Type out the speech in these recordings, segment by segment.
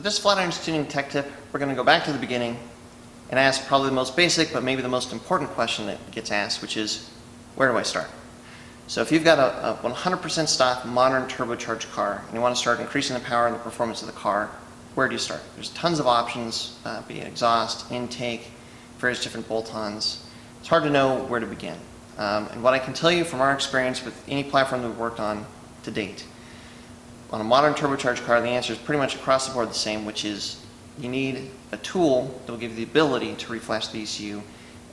For this Flatirons Tuning tech tip, we're going to go back to the beginning and ask probably the most basic, but maybe the most important question that gets asked, which is, where do I start? So if you've got a 100% stock modern turbocharged car and you want to start increasing the power and the performance of the car, where do you start? There's tons of options, be it exhaust, intake, various different bolt-ons. It's hard to know where to begin. And what I can tell you from our experience with any platform that we've worked on to date, on a modern turbocharged car, the answer is pretty much across the board the same, which is you need a tool that will give you the ability to reflash the ECU,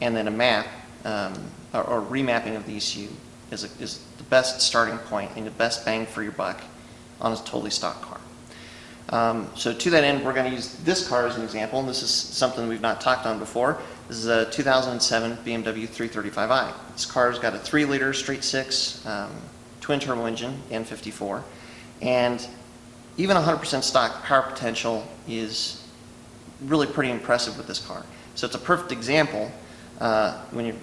and then a map or remapping of the ECU is the best starting point and the best bang for your buck on a totally stock car. So to that end, we're going to use this car as an example, and this is something we've not talked on before. This is a 2007 BMW 335i. This car's got a 3-liter straight 6 twin turbo engine, N54, and even 100% stock power potential is really pretty impressive with this car. So it's a perfect example when you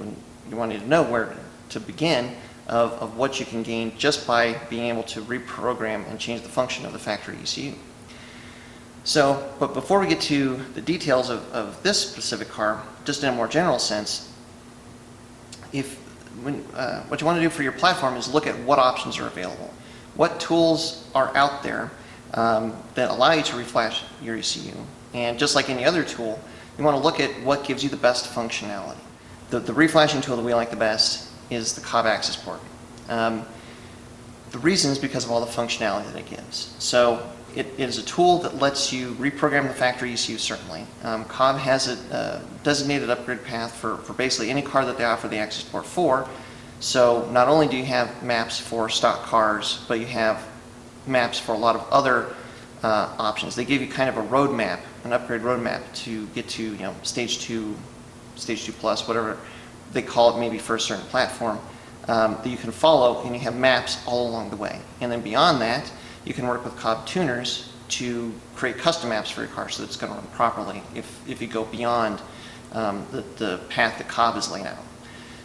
wanted to know where to begin of what you can gain just by being able to reprogram and change the function of the factory ECU. So, but before we get to the details of this specific car, just in a more general sense, what you want to do for your platform is look at what options are available. What tools are out there that allow you to reflash your ECU, and just like any other tool, you want to look at what gives you the best functionality. The reflashing tool that we like the best is the Cobb access port. The reason is because of all the functionality that it gives. So it is a tool that lets you reprogram the factory ECU, certainly. Cobb has a designated upgrade path for basically any car that they offer the access port for. So not only do you have maps for stock cars, but you have maps for a lot of other options. They give you kind of a roadmap, an upgrade roadmap to get to stage 2 plus, whatever they call it maybe for a certain platform, that you can follow, and you have maps all along the way. And then beyond that, you can work with Cobb tuners to create custom maps for your car so that it's going to run properly if you go beyond the path that Cobb has laid out.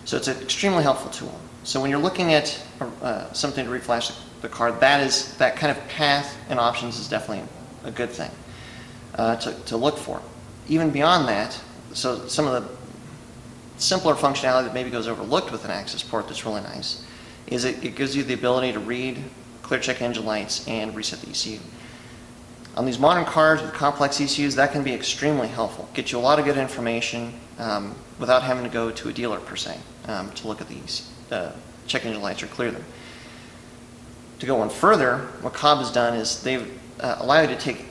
So it's an extremely helpful tool. So when you're looking at something to reflash the car, that kind of path and options is definitely a good thing to look for. Even beyond that, so some of the simpler functionality that maybe goes overlooked with an access port that's really nice is it gives you the ability to read, clear check engine lights, and reset the ECU. On these modern cars with complex ECUs, that can be extremely helpful. Get you a lot of good information without having to go to a dealer per se to look at these check engine lights or clear them. To go one further, what Cobb has done is they've allowed you to take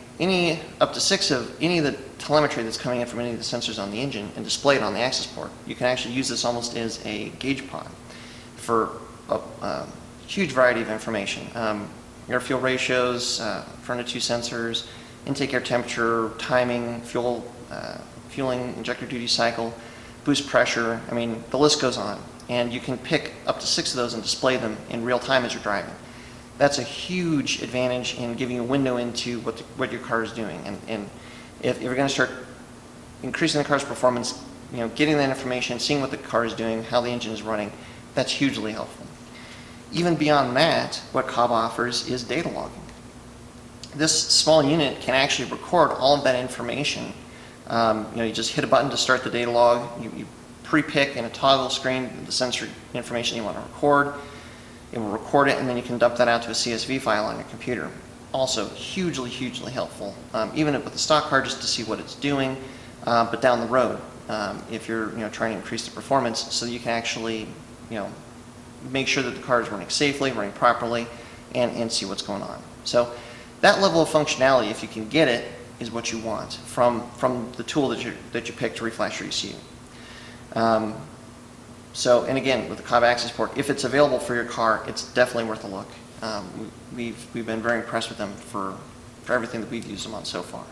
up to 6 of any of the telemetry that's coming in from any of the sensors on the engine and display it on the access port. You can actually use this almost as a gauge pod for a huge variety of information. Air fuel ratios, front of 2 sensors, intake air temperature, timing, fueling, injector duty cycle, boost pressure. I mean, the list goes on. And you can pick up to 6 of those and display them in real time as you're driving. That's a huge advantage in giving a window into what your car is doing. And if you're going to start increasing the car's performance, getting that information, seeing what the car is doing, how the engine is running, that's hugely helpful. Even beyond that, what Cobb offers is data logging. This small unit can actually record all of that information. You just hit a button to start the data log. You pre-pick in a toggle screen the sensor information you want to record. It will record it, and then you can dump that out to a CSV file on your computer. Also hugely, hugely helpful, even with the stock car, just to see what it's doing, but down the road, if you're trying to increase the performance, so you can actually make sure that the car is running safely, running properly, and see what's going on. So that level of functionality, if you can get it, is what you want from the tool that you pick to reflash your ECU. So, and again, with the Cobb access port, if it's available for your car, it's definitely worth a look. We've been very impressed with them for everything that we've used them on so far.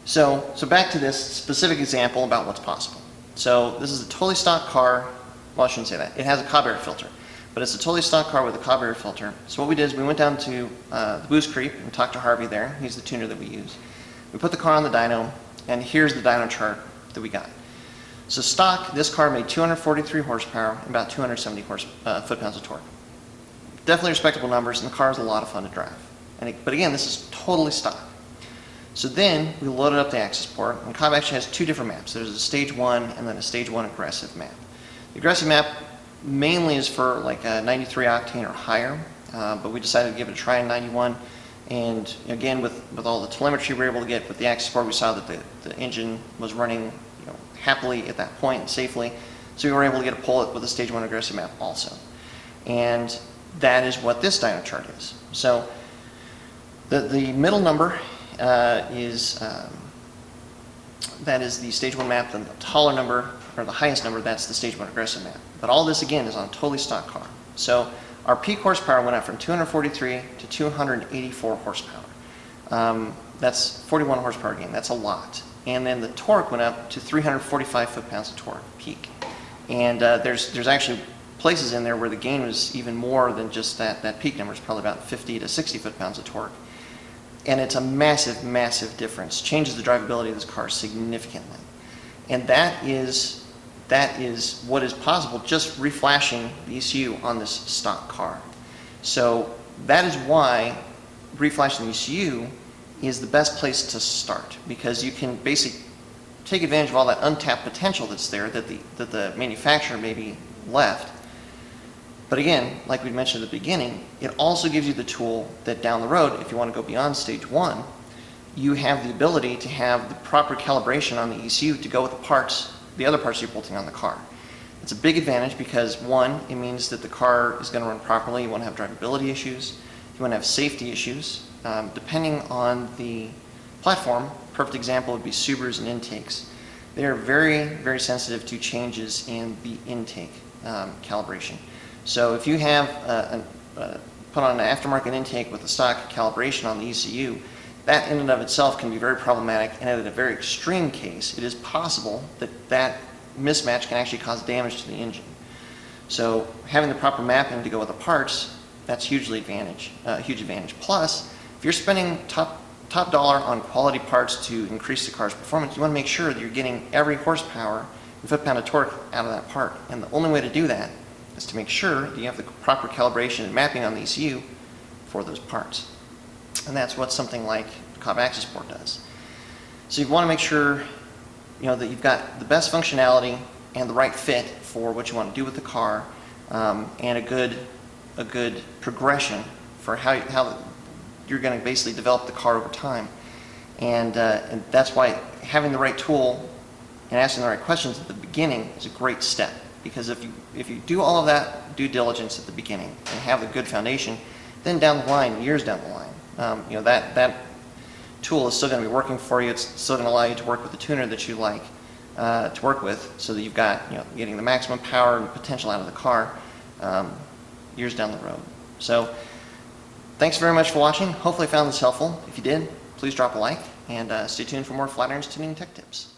So back to this specific example about what's possible. So this is a totally stock car. Well, I shouldn't say that. It has a Cobb air filter, but it's a totally stock car with a Cobb air filter. So what we did is we went down to the boost creep and talked to Harvey there. He's the tuner that we use. We put the car on the dyno, and here's the dyno chart that we got. So stock, this car made 243 horsepower and about 270 foot-pounds of torque. Definitely respectable numbers, and the car is a lot of fun to drive. But again, this is totally stock. So then we loaded up the access port, and Cobb actually has two different maps. There's a stage 1 and then a stage 1 aggressive map. The aggressive map mainly is for like a 93 octane or higher, but we decided to give it a try in 91. And again, with all the telemetry we were able to get with the access port, we saw that the engine was running happily at that point and safely. So we were able to get a pull with the stage 1 aggressive map also. And that is what this dyno chart is. So the middle number is that is the stage 1 map, and the taller number, or the highest number, that's the stage 1 aggressive map. But all this again is on a totally stock car. So our peak horsepower went up from 243 to 284 horsepower. That's 41 horsepower gain. That's a lot. And then the torque went up to 345 foot-pounds of torque peak. And there's actually places in there where the gain was even more than just that peak number. It's probably about 50 to 60 foot-pounds of torque. And it's a massive, massive difference. Changes the drivability of this car significantly. And that is what is possible just reflashing the ECU on this stock car. So that is why reflashing the ECU is the best place to start, because you can basically take advantage of all that untapped potential that's there that the manufacturer maybe left. But again, like we mentioned at the beginning, it also gives you the tool that down the road, if you want to go beyond stage 1, you have the ability to have the proper calibration on the ECU to go with the other parts you're bolting on the car. It's a big advantage because, one, it means that the car is going to run properly. You won't have drivability issues. You won't have safety issues. Depending on the platform, perfect example would be Subarus and intakes. They are very, very sensitive to changes in the intake calibration. So if you have put on an aftermarket intake with a stock calibration on the ECU, that in and of itself can be very problematic, and in a very extreme case, it is possible that mismatch can actually cause damage to the engine. So having the proper mapping to go with the parts, that's huge advantage. Plus, if you're spending top dollar on quality parts to increase the car's performance, you want to make sure that you're getting every horsepower and foot-pound of torque out of that part. And the only way to do that is to make sure that you have the proper calibration and mapping on the ECU for those parts. And that's what something like Cobb Access Port does. So you want to make sure that you've got the best functionality and the right fit for what you want to do with the car, and a good progression for how you're going to basically develop the car over time. And that's why having the right tool and asking the right questions at the beginning is a great step. Because if you do all of that due diligence at the beginning and have a good foundation, then down the line, years down the line, that tool is still going to be working for you. It's still going to allow you to work with the tuner that you like to work with, so that you've got getting the maximum power and potential out of the car years down the road. So thanks very much for watching. Hopefully I found this helpful. If you did, please drop a like, and stay tuned for more Flatirons Tuning Tech Tips.